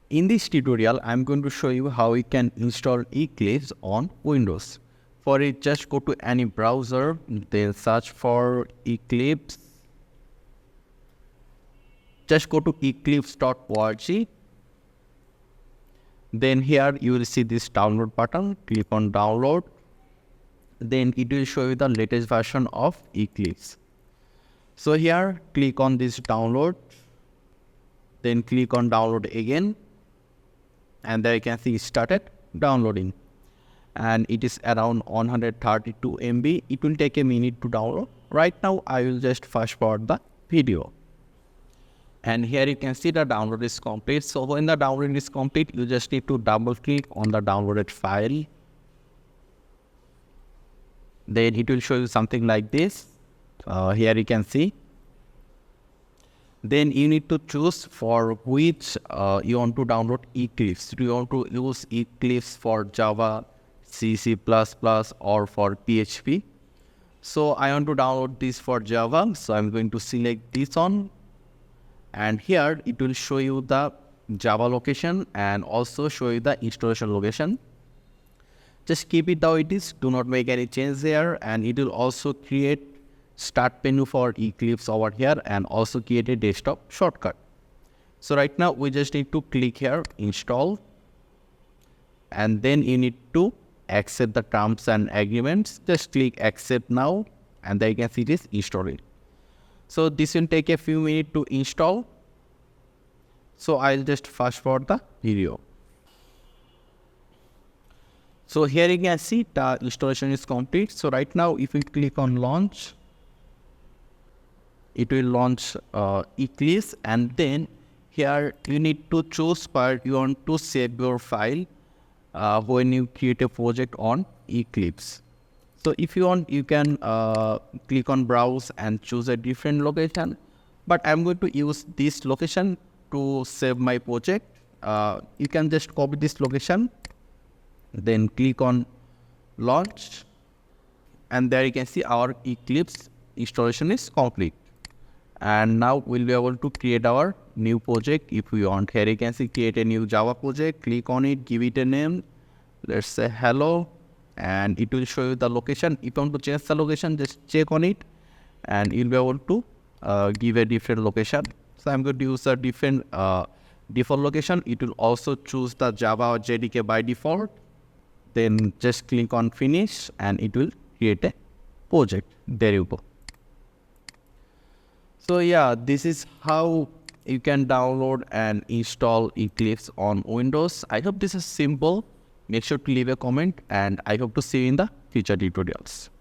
In this tutorial, I'm going to show you how you can install Eclipse on Windows. For it, just go to any browser, then search for Eclipse. Just go to eclipse.org. Then here you will see this download button. Click on download. Then it will show you the latest version of Eclipse. So here, click on this download. Then click on download again. And there you can see it started downloading. And it is around 132 MB. It will take a minute to download. Right now, I will just fast forward the video. And here you can see the download is complete. So when the download is complete, you just need to double click on the downloaded file. Then it will show you something like this. Here you can see. Then you need to choose for which you want to download Eclipse. Do you want to use Eclipse for Java, C, C++, or for PHP? So I want to download this for Java. So I'm going to select this one. And here it will show you the Java location and also show you the installation location. Just keep it how it is. Do not make any change there. And it will also create start menu for Eclipse over here and also create a desktop shortcut. So right now we just need to click here, install. And then you need to accept the terms and agreements. Just click accept now. And there you can see this installing. So this will take a few minutes to install. So I'll just fast forward the video. So here you can see the installation is complete. So right now if you click on launch, it will launch Eclipse, and then here you need to choose where you want to save your file when you create a project on Eclipse. So if you want, you can click on browse and choose a different location. But I'm going to use this location to save my project. You can just copy this location, then click on launch. And there you can see our Eclipse installation is complete. And now we'll be able to create our new project if we want. Here you can see create a new Java project. Click on it, give it a name. Let's say hello. And it will show you the location. If you want to change the location, just check on it and you'll be able to give a different location. So I'm going to use a different default location. It will also choose the Java or JDK by default. Then just click on finish and it will create a project. There you go. So yeah, this is how you can download and install Eclipse on Windows. I hope this is simple. Make sure to leave a comment and I hope to see you in the future tutorials.